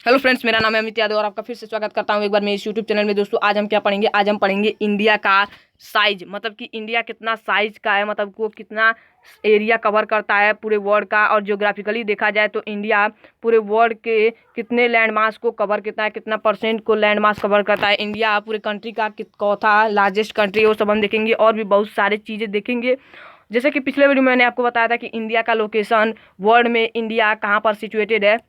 Hello friends, मेरा नाम है अमित यादव और आपका फिर से स्वागत करता हूं एक बार मेरे इस यूट्यूब चैनल में। दोस्तों, आज हम क्या पढ़ेंगे? आज हम पढ़ेंगे इंडिया का साइज, मतलब कि इंडिया कितना साइज का है, मतलब वो कितना एरिया कवर करता है पूरे वर्ल्ड का। और ज्योग्राफिकली देखा जाए तो इंडिया पूरे वर्ल्ड के कितने लैंड मास को कवर करता है, कितना परसेंट को लैंड मास कवर करता है। इंडिया पूरे कंट्री का चौथा लार्जेस्ट कंट्री, वो सब हम देखेंगे और भी बहुत सारी चीज़ें देखेंगे। जैसे कि पिछले वीडियो में मैंने आपको बताया था कि इंडिया का लोकेशन वर्ल्ड में इंडिया कहाँ पर सिचुएटेड है।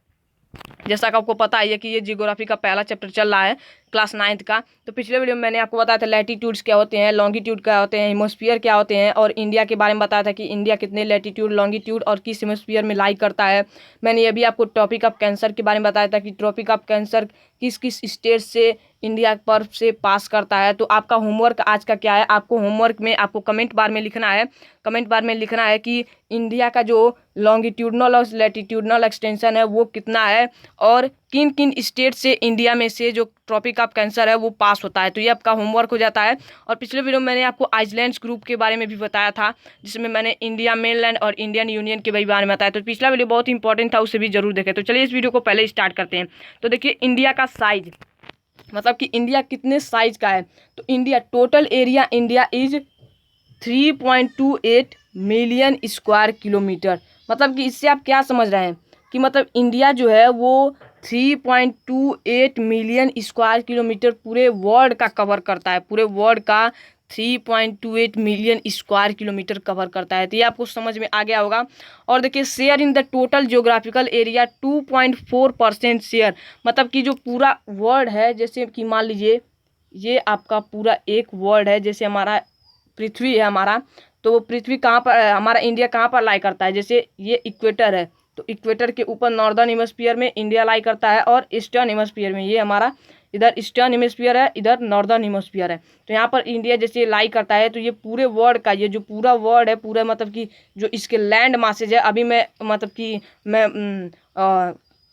जैसा कि आपको पता ही है कि ये जियोग्राफी का पहला चैप्टर चल रहा है क्लास 9th का। तो पिछले वीडियो में मैंने आपको बताया था लैटिट्यूड्स क्या होते हैं, लॉन्गिट्यूड क्या होते हैं, हेमोस्फीयर क्या होते हैं, और इंडिया के बारे में बताया था कि इंडिया कितने लैटिट्यूड, लॉन्गिट्यूड और किस हेमोस्फीयर में लाई करता है। मैंने ये भी आपको टॉपिक ऑफ कैंसर के बारे में बताया था कि टॉपिक ऑफ कैंसर किस किस स्टेट से इंडिया पर से पास करता है। तो आपका होमवर्क आज का क्या है? आपको होमवर्क में आपको कमेंट बार में लिखना है, कमेंट बार में लिखना है कि इंडिया का जो लॉन्गिट्यूडनल और लैटिट्यूडनल एक्सटेंशन है वो कितना है, और किन किन स्टेट से इंडिया में से जो ट्रॉपिक ऑफ कैंसर है वो पास होता है। तो ये आपका होमवर्क हो जाता है। और पिछले वीडियो में मैंने आपको आइसलैंड्स ग्रुप के बारे में भी बताया था, जिसमें मैंने इंडिया मेनलैंड और इंडियन यूनियन के बारे में बताया। तो पिछला वीडियो बहुत इंपॉर्टेंट था, उसे भी जरूर देखें। तो चलिए इस वीडियो को पहले स्टार्ट करते हैं। तो देखिए, इंडिया का साइज, मतलब कि इंडिया कितने साइज का है। तो India total area India is 3.28 million square kilometre. मतलब कि इससे आप क्या समझ रहे हैं कि मतलब इंडिया जो है वो 3.28 मिलियन स्क्वायर किलोमीटर पूरे वर्ल्ड का कवर करता है। पूरे वर्ल्ड का 3.28 मिलियन स्क्वायर किलोमीटर कवर करता है। तो ये आपको समझ में आ गया होगा। और देखिए, share in the total geographical area 2.4% share, मतलब कि जो पूरा वर्ल्ड है, जैसे कि मान लीजिए ये आपका पूरा एक वर्ल्ड है, जैसे हमारा पृथ्वी है हमारा, तो पृथ्वी कहाँ पर, हमारा इंडिया कहाँ पर लाई करता है? जैसे ये इक्वेटर है, तो इक्वेटर के ऊपर नॉर्दर्न हेमिस्फीयर में इंडिया लाई करता है, और ईस्टर्न हेमिस्फीयर में ये हमारा इधर ईस्टर्न हेमिस्फीयर है, इधर नॉर्दर्न हेमिस्फीयर है। तो यहाँ पर इंडिया जैसे लाई करता है, तो ये पूरे वर्ल्ड का, ये जो पूरा वर्ल्ड है पूरा, मतलब कि जो इसके लैंड मासेज है, अभी मैं मतलब कि मैं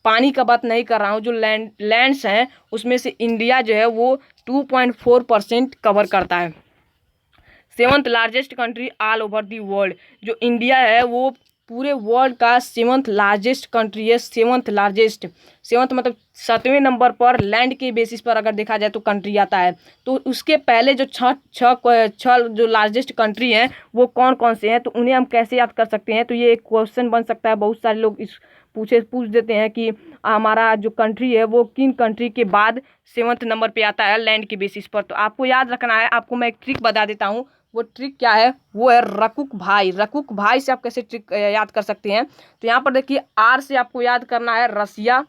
पानी का बात नहीं कर रहा हूँ, जो लैंड्स हैं उसमें से इंडिया जो है वो 2.4% कवर करता है। Seventh largest country all over the world, जो इंडिया है वो पूरे वर्ल्ड का सेवंथ लार्जेस्ट कंट्री है। सेवंथ लार्जेस्ट, सेवंथ मतलब 7वें नंबर पर लैंड के बेसिस पर अगर देखा जाए तो कंट्री आता है। तो उसके पहले जो छः जो लार्जेस्ट कंट्री हैं वो कौन कौन से हैं, तो उन्हें हम कैसे याद कर सकते हैं? तो ये एक क्वेश्चन बन सकता है। बहुत सारे लोग इस पूछ देते हैं कि हमारा जो कंट्री है वो किन कंट्री के बाद सेवंथ नंबर पे आता है लैंड के बेसिस पर। तो आपको याद रखना है। आपको मैं एक ट्रिक बता देता हूँ। वो ट्रिक क्या है? वो है रकुक भाई। रकुक भाई से आप कैसे ट्रिक याद कर सकते हैं? तो यहाँ पर देखिए, आर से आपको याद करना है रसिया,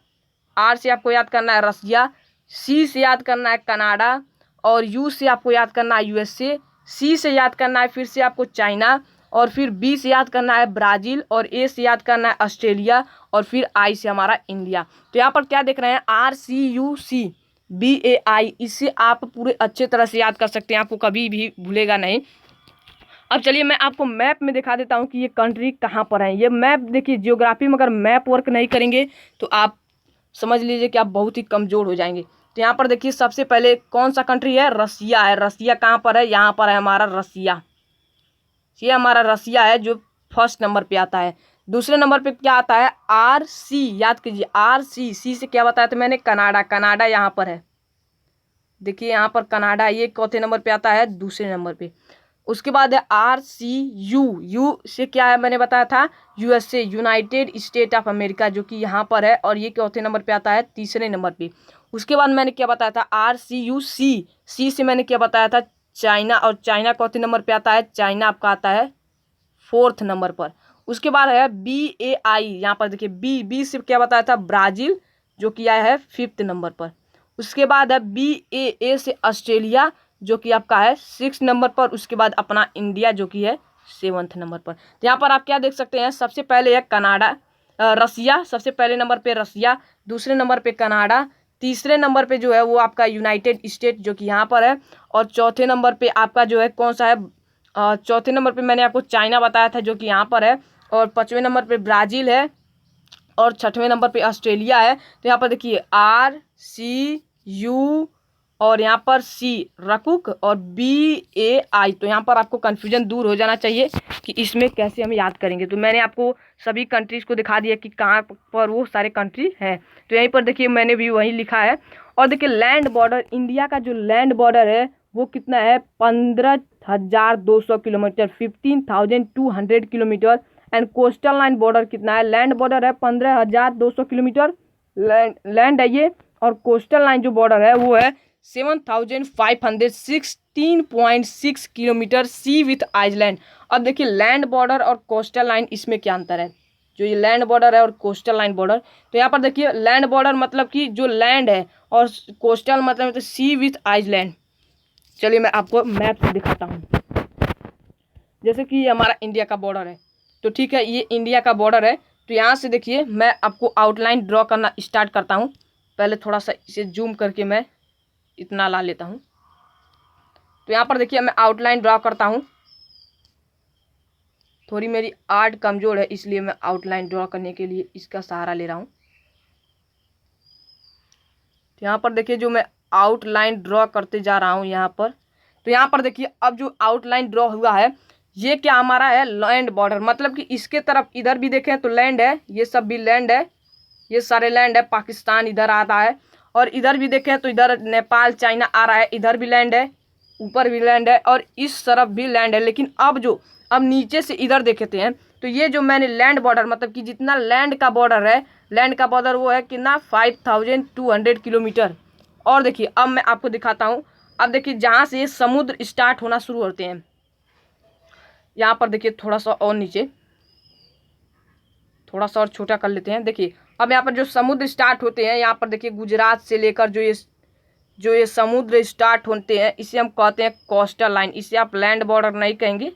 आर से आपको याद करना है रसिया, सी से याद करना है कनाडा, और यू से आपको याद करना है यूएसए, सी से याद करना है फिर से आपको चाइना, और फिर बी से याद करना है ब्राज़ील, और ए से याद करना है ऑस्ट्रेलिया, और फिर आई से हमारा इंडिया। तो यहाँ पर क्या देख रहे हैं? RCUCBAI। इससे आप पूरे अच्छे तरह से याद कर सकते हैं, आपको कभी भी भूलेगा नहीं। अब चलिए मैं आपको मैप में दिखा देता हूँ कि ये कंट्री कहाँ पर है। ये मैप देखिए, जियोग्राफी में अगर मैप वर्क नहीं करेंगे तो आप समझ लीजिए कि आप बहुत ही कमज़ोर हो जाएंगे। तो यहाँ पर देखिए, सबसे पहले कौन सा कंट्री है? रसिया है। रसिया कहाँ पर है? यहाँ पर है हमारा रसिया। ये हमारा रसिया है जो फर्स्ट नंबर पे आता है। दूसरे नंबर पे क्या आता है? RC, याद कीजिए RC। सी से क्या बताया था मैंने? कनाडा। कनाडा यहाँ पर है, देखिए यहाँ पर कनाडा, ये चौथे नंबर पे आता है, दूसरे नंबर पे। उसके बाद है RCU। यू से क्या है मैंने बताया था? USA, United state of America, जो कि यहाँ पर है, और ये चौथे नंबर पे आता है, तीसरे नंबर पे। उसके बाद मैंने क्या बताया था? RCUC। सी से मैंने क्या बताया था? चाइना, और चाइना चौथे नंबर पे आता है, चाइना आपका आता है फोर्थ नंबर पर। उसके बाद है BAI। यहाँ पर देखिए, बी से क्या बताया था? ब्राज़ील, जो कि आया है फिफ्थ नंबर पर। उसके बाद है BAA से ऑस्ट्रेलिया, जो कि आपका है सिक्स नंबर पर। उसके बाद अपना इंडिया, जो कि है सेवन्थ नंबर पर। तो यहाँ पर आप क्या देख सकते हैं? सबसे पहले है कनाडा, रसिया सबसे पहले नंबर पे रसिया, दूसरे नंबर पे कनाडा, तीसरे नंबर पे जो है वो आपका यूनाइटेड स्टेट, जो कि यहाँ पर है, और चौथे नंबर पे आपका जो है कौन सा है? चौथे नंबर पे मैंने आपको चाइना बताया था, जो कि यहाँ पर है, और पाँचवें नंबर पे ब्राज़ील है, और छठवें नंबर पे ऑस्ट्रेलिया है। तो यहाँ पर देखिए RCU और यहाँ पर सी रकुक और BAI। तो यहाँ पर आपको कन्फ्यूजन दूर हो जाना चाहिए कि इसमें कैसे हम याद करेंगे। तो मैंने आपको सभी कंट्रीज़ को दिखा दिया कि कहाँ पर वो सारे कंट्री हैं। तो यहीं पर देखिए मैंने भी वही लिखा है। और देखिए लैंड बॉर्डर, इंडिया का जो लैंड बॉर्डर है वो कितना है, 15,200 kilometre, 15,200 kilometre. And coastal line border कितना है, लैंड बॉर्डर है 15,200 किलोमीटर लैंड है ये, और कोस्टल लाइन जो बॉर्डर है वो है 7,516.6 किलोमीटर सी विथ आइसलैंड। अब देखिए लैंड बॉर्डर और कोस्टल लाइन, इसमें क्या अंतर है, जो ये लैंड बॉर्डर है और कोस्टल लाइन बॉर्डर। तो यहाँ पर देखिए लैंड बॉर्डर मतलब कि जो लैंड है, और कोस्टल मतलब सी विथ आइसलैंड। चलिए मैं आपको मैप से दिखाता हूँ। जैसे कि ये हमारा इंडिया का बॉर्डर है, तो ठीक है ये इंडिया का बॉर्डर है। तो यहाँ से देखिए मैं आपको आउटलाइन ड्रॉ करना स्टार्ट करता हूँ। पहले थोड़ा सा इसे जूम करके मैं इतना ला लेता हूँ। तो यहाँ पर देखिए मैं आउटलाइन ड्रॉ करता हूँ। थोड़ी मेरी आर्ट कमज़ोर है, इसलिए मैं आउटलाइन ड्रॉ करने के लिए इसका सहारा ले रहा हूँ। तो यहाँ पर देखिए जो मैं आउटलाइन ड्रॉ करते जा रहा हूँ यहाँ पर। तो यहाँ पर देखिए अब जो आउटलाइन ड्रॉ हुआ है ये क्या हमारा है, लैंड बॉर्डर। मतलब कि इसके तरफ इधर भी देखें तो लैंड है, ये सब भी लैंड है, ये सारे लैंड है। पाकिस्तान इधर आता है, और इधर भी देखें तो इधर नेपाल चाइना आ रहा है, इधर भी लैंड है, ऊपर भी लैंड है, और इस तरफ भी लैंड है। लेकिन अब नीचे से इधर देखते हैं तो ये जो मैंने लैंड बॉर्डर, मतलब कि जितना लैंड का बॉर्डर है, लैंड का बॉर्डर वो है कितना, 5,200 किलोमीटर। और देखिए अब मैं आपको दिखाता हूँ। अब देखिए जहाँ से ये समुद्र स्टार्ट होना शुरू होते हैं, यहाँ पर देखिए थोड़ा सा और नीचे, थोड़ा सा और छोटा कर लेते हैं। देखिए अब यहाँ पर जो समुद्र स्टार्ट होते हैं, यहाँ पर देखिए गुजरात से लेकर जो ये समुद्र स्टार्ट होते हैं, इसे हम कहते हैं कोस्टल लाइन। इसे आप लैंड बॉर्डर नहीं कहेंगे।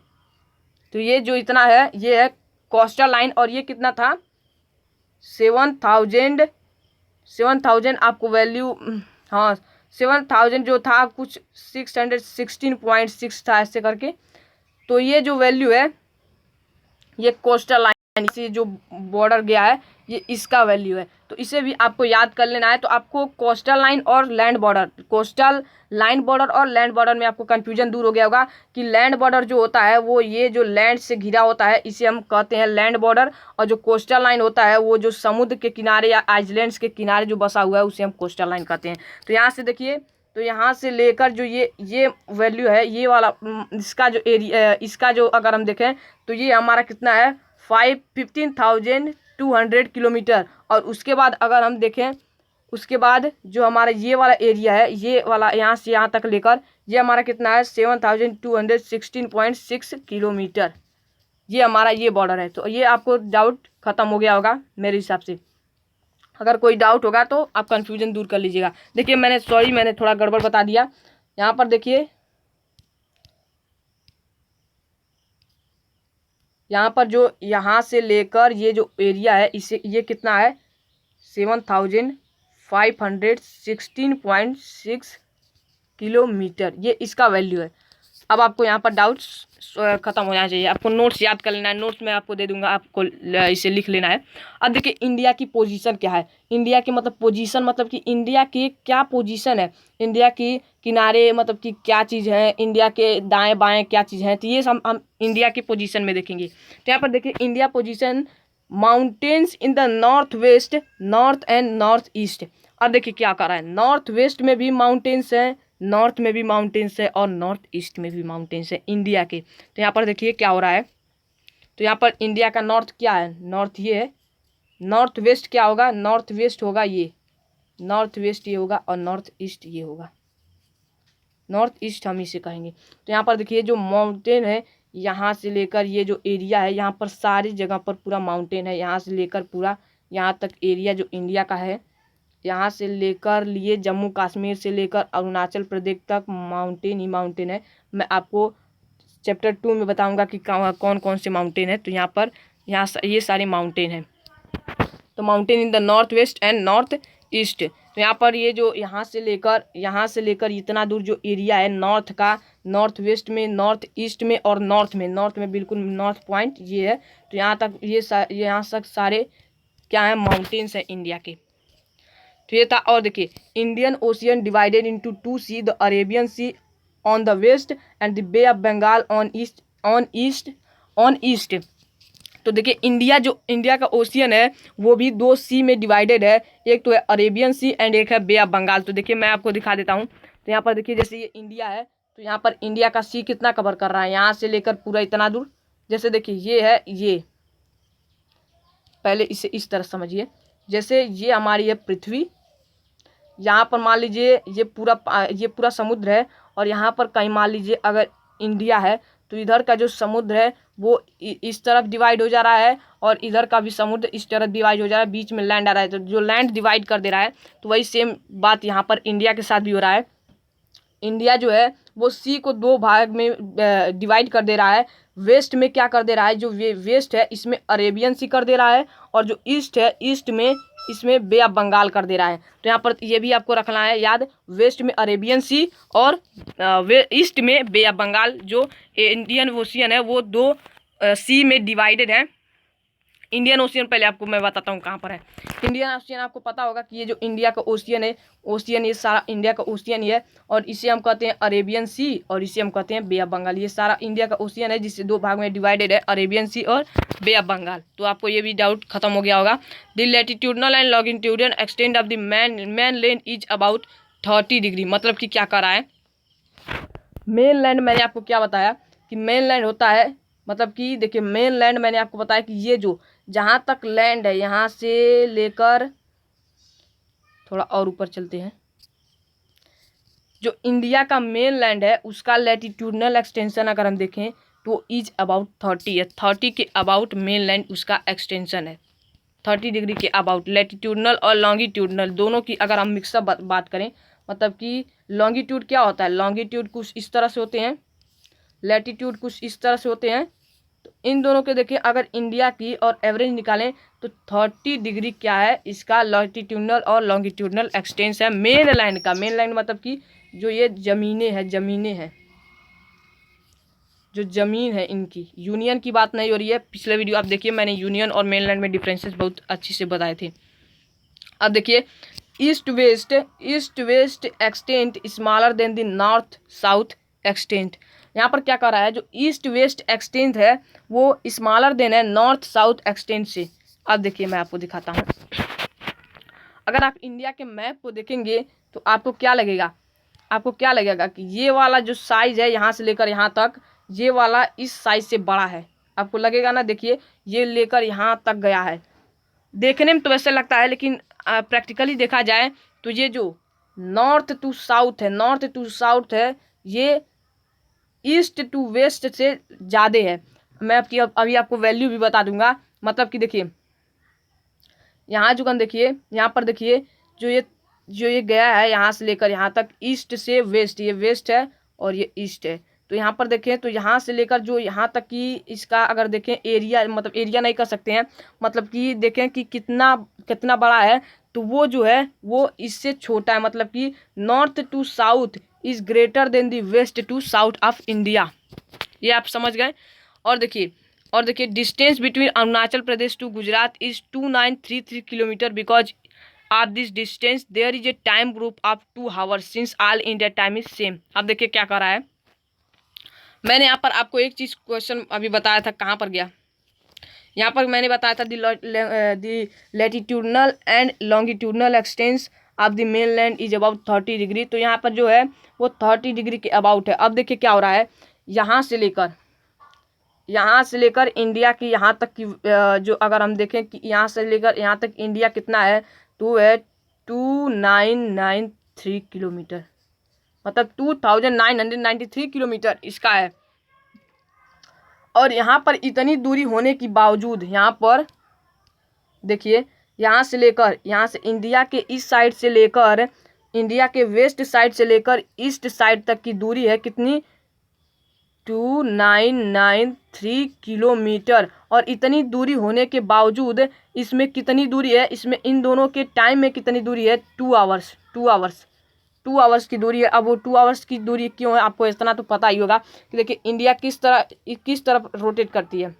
तो ये जो इतना है ये है कोस्टल लाइन। और ये कितना था, 7,000 आपको वैल्यू, हाँ 7,000 जो था, कुछ 616.6 था ऐसे करके। तो ये जो वैल्यू है ये कोस्टल लाइन से जो बॉर्डर गया है ये इसका वैल्यू है। तो इसे भी आपको याद कर लेना है। तो आपको कोस्टल लाइन और land border, coastal line border और लैंड बॉर्डर में आपको कंफ्यूजन दूर हो गया होगा कि लैंड बॉर्डर जो होता है वो ये जो लैंड से घिरा होता है इसे हम कहते हैं लैंड बॉर्डर, और जो कोस्टल लाइन होता है वो जो समुद्र के किनारे या आइलैंड्स के किनारे जो बसा हुआ है उसे हम कोस्टल लाइन कहते हैं। तो यहाँ से देखिए, तो यहाँ से लेकर जो ये वैल्यू है, ये वाला इसका जो एरिया, इसका जो अगर हम देखें तो ये हमारा कितना है, 15,200 किलोमीटर। और उसके बाद अगर हम देखें, उसके बाद जो हमारा ये वाला एरिया है, ये वाला यहाँ से यहाँ तक लेकर ये हमारा कितना है, 7,216.6 किलोमीटर। ये हमारा ये बॉर्डर है। तो ये आपको डाउट ख़त्म हो गया होगा मेरे हिसाब से। अगर कोई डाउट होगा तो आप कन्फ्यूजन दूर कर लीजिएगा। देखिए मैंने थोड़ा गड़बड़ बता दिया। यहाँ पर देखिए, यहाँ पर जो यहाँ से लेकर ये जो एरिया है इसे ये कितना है, 7,516.6 किलोमीटर, ये इसका वैल्यू है। अब आपको यहाँ पर डाउट्स ख़त्म हो जाना चाहिए। आपको नोट्स याद कर लेना है, नोट्स मैं आपको दे दूंगा, आपको इसे लिख लेना है। अब देखिए इंडिया की पोजीशन क्या है, इंडिया की मतलब पोजीशन, मतलब कि इंडिया की क्या पोजीशन है, इंडिया की किनारे मतलब कि क्या चीज़ है, इंडिया के दाएं बाएं क्या चीज़ है। तो ये सब हम इंडिया की पोजीशन में देखेंगे। तो यहाँ पर देखिए India position, mountains in the north west, north and north east. अब देखिए क्या कर रहा है, नॉर्थ वेस्ट में भी माउंटेन्स हैं, नॉर्थ में भी माउंटेन्स है, और नॉर्थ ईस्ट में भी माउंटेन्स है इंडिया के। तो यहाँ पर देखिए क्या हो रहा है। तो यहाँ पर इंडिया का नॉर्थ क्या है, नॉर्थ ये है। नॉर्थ वेस्ट क्या होगा, नॉर्थ वेस्ट होगा ये, नॉर्थ वेस्ट ये होगा, और नॉर्थ ईस्ट ये होगा, नॉर्थ ईस्ट हम इसे कहेंगे। तो यहाँ पर देखिए जो माउंटेन है, यहाँ से लेकर ये जो एरिया है, यहाँ पर सारी जगह पर पूरा माउंटेन है। यहाँ से लेकर पूरा यहाँ तक एरिया जो इंडिया का है, यहाँ से लेकर लिए जम्मू कश्मीर से लेकर अरुणाचल प्रदेश तक माउंटेन ही माउंटेन है। मैं आपको चैप्टर 2 में बताऊंगा कि कौन कौन से माउंटेन है। तो यहाँ पर ये सारे माउंटेन हैं। तो mountain in the north west and north east. तो यहाँ पर ये जो यहाँ से लेकर इतना दूर जो एरिया है नॉर्थ का, नॉर्थ वेस्ट में, नॉर्थ ईस्ट में और नॉर्थ में बिल्कुल नॉर्थ पॉइंट ये है। तो यहाँ तक यहाँ तक सारे क्या है, माउंटेन्स हैं इंडिया के। तो ये था। और देखिए Indian ocean divided into two sea, the Arabian sea on the west and the bay of Bengal on east. तो देखिए इंडिया का ओशियन है वो भी दो सी में डिवाइडेड है, एक तो है अरेबियन सी एंड एक है बे ऑफ बंगाल। तो देखिए मैं आपको दिखा देता हूँ। तो यहाँ पर देखिए जैसे ये इंडिया है, तो यहाँ पर इंडिया का सी कितना कवर कर रहा है, यहाँ से लेकर पूरा इतना दूर। जैसे देखिए ये है, ये पहले इसे इस तरह समझिए, जैसे ये हमारी है पृथ्वी, यहाँ पर मान लीजिए ये पूरा समुद्र है, और यहाँ पर कहीं मान लीजिए अगर इंडिया है, तो इधर का जो समुद्र है वो इस तरफ डिवाइड हो जा रहा है, और इधर का भी समुद्र इस तरफ डिवाइड हो जा रहा है, बीच में लैंड आ रहा है। तो जो लैंड डिवाइड कर दे रहा है, तो वही सेम बात यहाँ पर इंडिया के साथ भी हो रहा है। इंडिया जो है वो सी को दो भाग में डिवाइड कर दे रहा है। वेस्ट में क्या कर दे रहा है, जो वेस्ट है इसमें अरेबियन सी कर दे रहा है, और जो ईस्ट है ईस्ट में इसमें बे ऑफ बंगाल कर दे रहा है। तो यहाँ पर ये भी आपको रखना है याद, वेस्ट में अरेबियन सी और ईस्ट में बे ऑफ बंगाल। जो इंडियन ओशियन है वो दो सी में डिवाइडेड है। इंडियन ओशियन पहले आपको मैं बताता हूँ कहाँ पर है। इंडियन ओशियन आपको पता होगा कि ये जो इंडिया का ओशियन है, ओशियन ये सारा इंडिया का ओशियन ही है, और इसे हम कहते हैं अरेबियन सी और इसे हम कहते हैं बे ऑफ बंगाल। ये सारा इंडिया का ओशियन है जिससे दो भाग में डिवाइडेड है, अरेबियन सी और बे ऑफ बंगाल। तो आपको ये भी डाउट खत्म हो गया होगा। The latitudinal and longitudinal extent of the main land is about 30 degree. मतलब कि क्या कर रहा है, मेन लैंड मैंने आपको क्या बताया कि मेन लैंड होता है, मतलब कि देखिए मेन लैंड मैंने आपको बताया कि ये जो जहाँ तक लैंड है यहाँ से लेकर थोड़ा और ऊपर चलते हैं, जो इंडिया का मेन लैंड है उसका लैटिट्यूडनल एक्सटेंशन अगर हम देखें तो इज अबाउट 30 है। 30 के अबाउट मेन लैंड उसका एक्सटेंशन है, 30 डिग्री के अबाउट। लैटिट्यूडनल और लॉन्गिट्यूडनल दोनों की अगर हम मिक्सअप बात करें, मतलब कि लॉन्गिट्यूड क्या होता है, लॉन्गिट्यूड कुछ इस तरह से होते हैं, लैटिट्यूड कुछ इस तरह से होते हैं। तो इन दोनों के देखिए अगर इंडिया की और एवरेज निकालें तो 30 डिग्री क्या है इसका लॉन्गिट्यूडनल और लॉन्गिट्यूडनल एक्सटेंस है मेन लैंड का। मेन लैंड मतलब कि जो ये ज़मीनें हैं, जो ज़मीन है इनकी, यूनियन की बात नहीं हो रही है। पिछले वीडियो आप देखिए मैंने यूनियन और मेन लैंड में डिफरेंसेस बहुत अच्छी से बताए थे। अब देखिए east west extent smaller than the north south extent. यहाँ पर क्या कर रहा है, जो ईस्ट वेस्ट एक्सटेंट है वो स्मॉलर देन है नॉर्थ साउथ एक्सटेंट से। अब देखिए मैं आपको दिखाता हूँ, अगर आप इंडिया के मैप को देखेंगे तो आपको क्या लगेगा कि ये वाला जो साइज है यहाँ से लेकर यहाँ तक, ये वाला इस साइज से बड़ा है, आपको लगेगा ना। देखिए ये लेकर यहाँ तक गया है, देखने में तो वैसे लगता है, लेकिन प्रैक्टिकली देखा जाए तो ये जो नॉर्थ टू साउथ है ये ईस्ट टू वेस्ट से ज़्यादा है। मैं अभी आपको वैल्यू भी बता दूंगा। मतलब कि देखिए यहाँ जो देखिए यहाँ पर देखिए जो ये गया है यहाँ से लेकर यहाँ तक ईस्ट से वेस्ट, ये वेस्ट है और ये ईस्ट है। तो यहाँ पर देखें तो यहाँ से लेकर जो यहाँ तक कि इसका अगर देखें एरिया, मतलब एरिया नहीं कर सकते हैं, मतलब कि देखें कि कितना बड़ा है, तो वो जो है वो इससे छोटा है। मतलब कि north to south is greater than the west to south of India. ये आप समझ गए। और देखिए distance between Arunachal Pradesh to Gujarat is 2933 kilometer. Because of this distance there is a time group of 2 hours since all India time is same. अब देखिए क्या कर रहा है, मैंने यहाँ पर आपको एक चीज़ क्वेश्चन अभी बताया था, कहाँ पर गया, यहाँ पर मैंने बताया था the latitudinal and longitudinal expanse of the main land is about 30 degree. तो यहाँ पर जो है वो 30 डिग्री के अबाउट है। अब देखिए क्या हो रहा है, यहाँ से लेकर इंडिया की यहाँ तक की जो अगर हम देखें कि यहाँ से लेकर यहाँ तक इंडिया कितना है, तो है 2993 किलोमीटर, मतलब 2993 किलोमीटर इसका है। और यहाँ पर इतनी दूरी होने की बावजूद यहाँ पर देखिए यहाँ से इंडिया के इस साइड से लेकर इंडिया के वेस्ट साइड से लेकर ईस्ट साइड तक की दूरी है कितनी, 2993 किलोमीटर। और इतनी दूरी होने के बावजूद इसमें कितनी दूरी है, इसमें इन दोनों के टाइम में कितनी दूरी है, 2 आवर्स की दूरी है। अब वो 2 आवर्स की दूरी क्यों है, आपको इतना तो पता ही होगा कि देखिए इंडिया किस तरफ रोटेट करती है।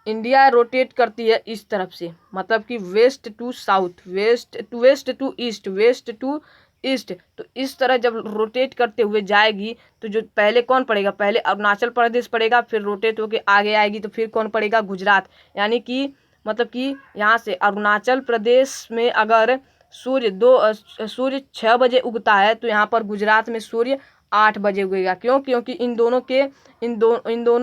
इंडिया रोटेट करती है इस तरफ से, मतलब कि west to south, west to east, west to east. तो इस तरह जब रोटेट करते हुए जाएगी तो जो पहले कौन पड़ेगा, पहले अरुणाचल प्रदेश पड़ेगा, फिर रोटेट होके आगे आएगी तो फिर कौन पड़ेगा, गुजरात। यानी कि मतलब कि यहाँ से अरुणाचल प्रदेश में अगर सूर्य 6 बजे उगता है तो यहाँ पर गुजरात में सूर्य 8 बजे उगेगा। क्यों? क्योंकि इन दोनों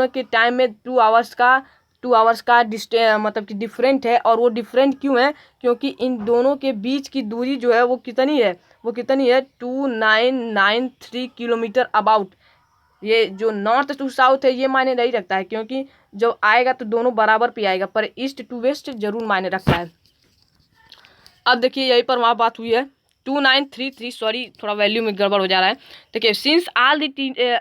के टाइम में 2 आवर्स का मतलब कि डिफरेंट है। और वो डिफरेंट क्यों है? क्योंकि इन दोनों के बीच की दूरी जो है वो कितनी है, 2993 किलोमीटर अबाउट। ये जो नॉर्थ टू साउथ है ये मायने नहीं रखता है, क्योंकि जब आएगा तो दोनों बराबर पे आएगा, पर ईस्ट टू वेस्ट जरूर मायने रखता है। अब देखिए यहीं पर वहाँ बात हुई है 2933, सॉरी थोड़ा वैल्यू में गड़बड़ हो जा रहा है। देखिए since all the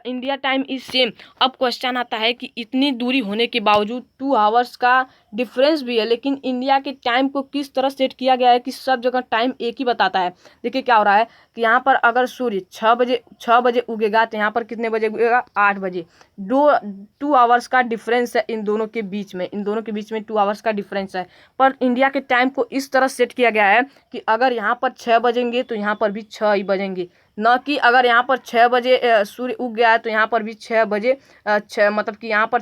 India time is same. अब क्वेश्चन आता है कि इतनी दूरी होने के बावजूद 2 आवर्स का डिफरेंस भी है, लेकिन इंडिया के टाइम को किस तरह सेट किया गया है कि सब जगह टाइम एक ही बताता है। देखिए क्या हो रहा है कि यहाँ पर अगर सूर्य 6 बजे उगेगा तो यहाँ पर कितने बजे उगेगा, 8 बजे। 2 आवर्स का डिफरेंस है इन दोनों के बीच में, 2 आवर्स का डिफरेंस है। पर इंडिया के टाइम को इस तरह सेट किया गया है कि अगर यहाँ पर 6 बजेंगे तो यहाँ पर भी 6 ही बजेंगे, न कि अगर यहाँ पर 6 बजे सूर्य उग गया है तो यहाँ पर भी 6 बजे 6 मतलब कि यहाँ पर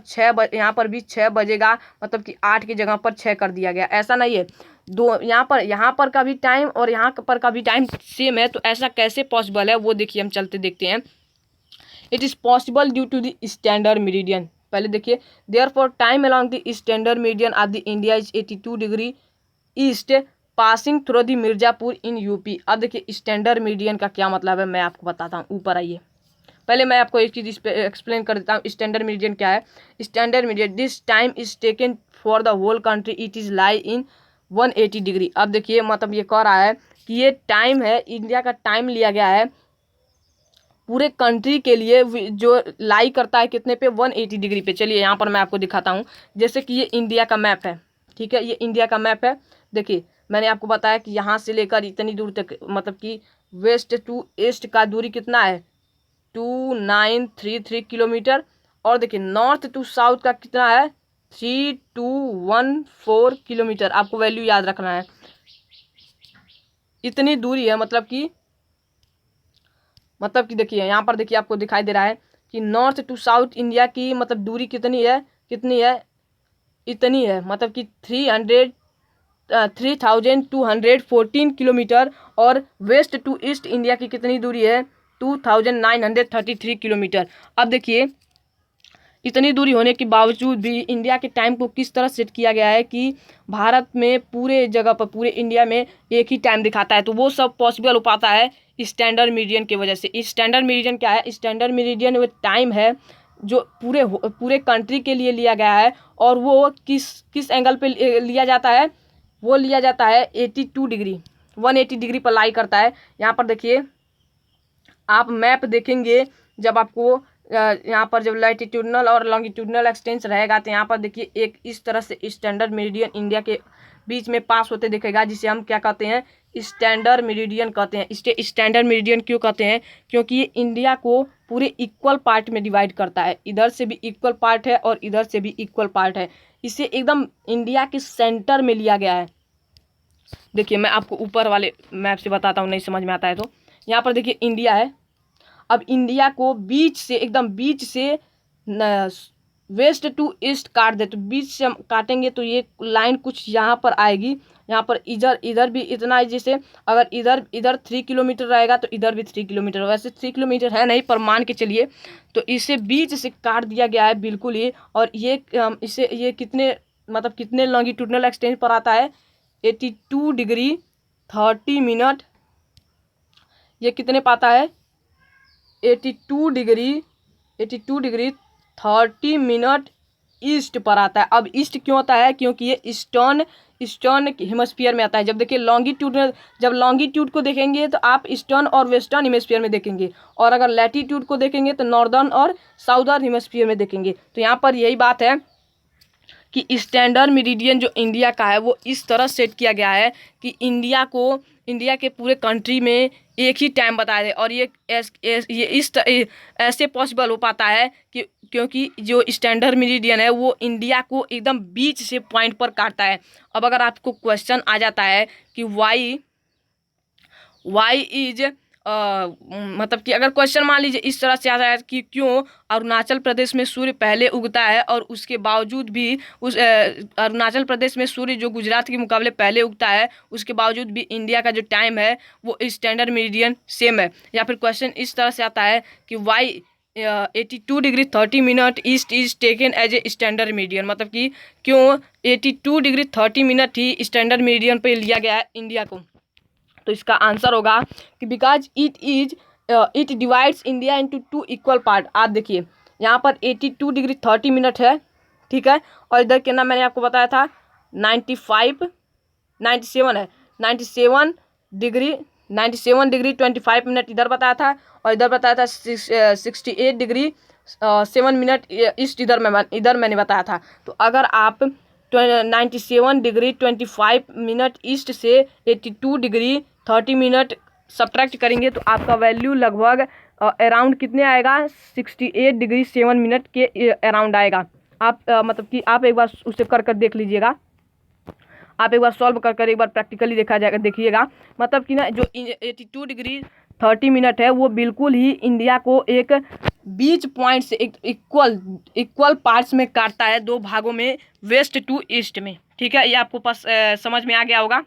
भी 6 बजेगा, मतलब कि 8 की जगह पर 6 कर दिया गया। ऐसा नहीं है, यहाँ पर का भी टाइम और यहाँ पर का भी टाइम सेम है। तो ऐसा कैसे पॉसिबल है वो देखिए, हम चलते देखते हैं। It is possible due to the standard meridian. पहले देखिए, therefore time along the standard meridian of the India is 82 degree east passing through the Mirzapur in UP. अब देखिए स्टैंडर्ड मेरिडियन का क्या मतलब है मैं आपको बताता हूँ। ऊपर आइए, पहले मैं आपको एक चीज़ एक्सप्लेन कर देता हूँ। स्टैंडर्ड मेरिडियन क्या है? Standard meridian, this time is taken for the whole country, it is lie in 180 degree. अब देखिए मतलब ये कह रहा है कि ये टाइम है, इंडिया का टाइम लिया गया है पूरे कंट्री के लिए, जो लाई करता है कितने पे, 180 डिग्री पे। चलिए यहाँ पर मैं आपको दिखाता हूँ। जैसे कि ये इंडिया का मैप है, ठीक है, ये इंडिया का मैप है। देखिए मैंने आपको बताया कि यहाँ से लेकर इतनी दूर तक, मतलब कि वेस्ट टू ईस्ट का दूरी कितना है, 2933 किलोमीटर। और देखिए नॉर्थ टू साउथ का कितना है, 3214 किलोमीटर। आपको वैल्यू याद रखना है, इतनी दूरी है। मतलब कि देखिए यहाँ पर देखिए आपको दिखाई दे रहा है कि नॉर्थ टू साउथ इंडिया की मतलब दूरी कितनी है, इतनी है, मतलब कि 3214 किलोमीटर। और वेस्ट टू ईस्ट इंडिया की कितनी दूरी है, 2933 किलोमीटर। अब देखिए इतनी दूरी होने के बावजूद भी इंडिया के टाइम को किस तरह सेट किया गया है कि भारत में पूरे जगह पर, पूरे इंडिया में एक ही टाइम दिखाता है। तो वो सब पॉसिबल हो पाता है स्टैंडर्ड मेरिडियन की वजह से। स्टैंडर्ड मेरिडियन क्या है? स्टैंडर्ड मेरिडियन वो टाइम है जो पूरे कंट्री के लिए लिया गया है। और वो किस एंगल पे लिया जाता है, वो लिया जाता है 82 डिग्री, 180 डिग्री पर लाई करता है। यहाँ पर देखिए आप मैप देखेंगे, जब आपको यहाँ पर जब लैटिट्यूडनल और लॉन्गिट्यूडनल एक्सटेंस रहेगा तो यहाँ पर देखिए एक इस तरह से स्टैंडर्ड मेरिडियन इंडिया के बीच में पास होते दिखेगा, जिसे हम क्या कहते हैं, स्टैंडर्ड मेरिडियन कहते हैं। इसे स्टैंडर्ड मेरिडियन क्यों कहते हैं? क्योंकि ये इंडिया को पूरे इक्वल पार्ट में डिवाइड करता है। इधर से भी इक्वल पार्ट है और इधर से भी इक्वल पार्ट है। इसे एकदम इंडिया के सेंटर में लिया गया है। देखिए मैं आपको ऊपर वाले मैप से बताता हूँ, नहीं समझ में आता है तो। यहाँ पर देखिए इंडिया है। अब इंडिया को बीच से, एकदम बीच से वेस्ट टू ईस्ट काट दे, तो बीच से हम काटेंगे तो ये लाइन कुछ यहाँ पर आएगी। यहाँ पर इधर भी इतना है, जैसे अगर इधर 3 किलोमीटर रहेगा तो इधर भी 3 किलोमीटर। वैसे 3 किलोमीटर है नहीं, पर मान के चलिए। तो इसे बीच से काट दिया गया है बिल्कुल ही। और ये कितने लॉन्गिट्यूडनल एक्सटेंस पर आता है, 82 डिग्री 30 मिनट। ये कितने पाता है, 82 डिग्री 30 मिनट ईस्ट पर आता है। अब ईस्ट क्यों आता है? क्योंकि ये ईस्टर्न हेमिस्फीयर में आता है। जब देखिए लॉन्गिट्यूड को देखेंगे तो आप ईस्टर्न और वेस्टर्न हेमिस्फीयर में देखेंगे, और अगर लैटिट्यूड को देखेंगे तो नॉर्दर्न और साउदर्न हेमिस्फीयर में देखेंगे। तो यहाँ पर यही बात है कि स्टैंडर्ड मेरिडियन जो इंडिया का है वो इस तरह सेट किया गया है कि इंडिया के पूरे कंट्री में एक ही टाइम बताया है। और ये ऐसे पॉसिबल हो पाता है कि क्योंकि जो स्टैंडर्ड मेरिडियन है वो इंडिया को एकदम बीच से पॉइंट पर काटता है। अब अगर आपको क्वेश्चन आ जाता है कि वाई इज मतलब कि अगर क्वेश्चन मान लीजिए इस तरह से आता है कि क्यों अरुणाचल प्रदेश में सूर्य पहले उगता है और उसके बावजूद भी उस अरुणाचल प्रदेश में सूर्य जो गुजरात के मुकाबले पहले उगता है उसके बावजूद भी इंडिया का जो टाइम है वो स्टैंडर्ड मेरिडियन सेम है। या फिर क्वेश्चन इस तरह से आता है कि why 82 degree 30 minute east is taken as a standard meridian, मतलब कि क्यों 82 डिग्री 30 मिनट ही स्टैंडर्ड मेरिडियन पे लिया गया है इंडिया को। तो इसका आंसर होगा कि because it divides India into 2 equal part. आप देखिए यहाँ पर 82 डिग्री 30 मिनट है, ठीक है, और इधर कितना मैंने आपको बताया था 97 है, 97 डिग्री 25 मिनट इधर बताया था, और इधर बताया था 68 डिग्री 7 मिनट ईस्ट इधर मैंने बताया था। तो अगर आप 97 डिग्री 25 मिनट ईस्ट से 82 डिग्री 30 मिनट सब्ट्रैक्ट करेंगे तो आपका वैल्यू लगभग अराउंड कितने आएगा 68 डिग्री 7 मिनट के अराउंड आएगा। आप मतलब कि आप एक बार उसे कर देख लीजिएगा, आप एक बार सॉल्व कर एक बार प्रैक्टिकली देखा जाएगा, देखिएगा मतलब कि ना जो 82 डिग्री 30 मिनट है वो बिल्कुल ही इंडिया को एक बीच पॉइंट से एक इक्वल पार्ट्स में काटता है, 2 भागों में, वेस्ट टू ईस्ट में, ठीक है। ये आपको पास समझ में आ गया होगा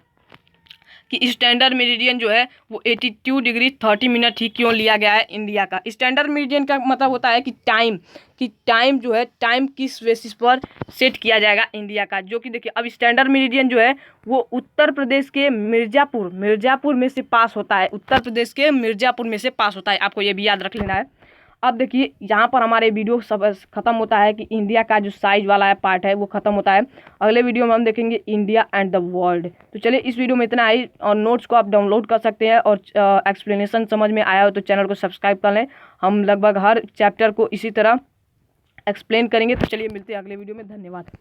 कि स्टैंडर्ड मेरिडियन जो है वो 82 डिग्री 30 मिनट ही क्यों लिया गया है इंडिया का। स्टैंडर्ड मेरिडियन का मतलब होता है कि टाइम जो है टाइम किस बेसिस पर सेट किया जाएगा इंडिया का, जो कि देखिए अब स्टैंडर्ड मेरिडियन जो है वो उत्तर प्रदेश के मिर्ज़ापुर में से पास होता है, उत्तर प्रदेश के मिर्ज़ापुर में से पास होता है, आपको ये भी याद रख लेना है। अब देखिए यहाँ पर हमारे वीडियो सब खत्म होता है कि इंडिया का जो साइज वाला है पार्ट है वो खत्म होता है। अगले वीडियो में हम देखेंगे इंडिया एंड द वर्ल्ड। तो चलिए इस वीडियो में इतना ही, और नोट्स को आप डाउनलोड कर सकते हैं, और एक्सप्लेनेशन समझ में आया हो तो चैनल को सब्सक्राइब कर लें। हम लगभग हर चैप्टर को इसी तरह एक्सप्लेन करेंगे। तो चलिए मिलते हैं अगले वीडियो में, धन्यवाद।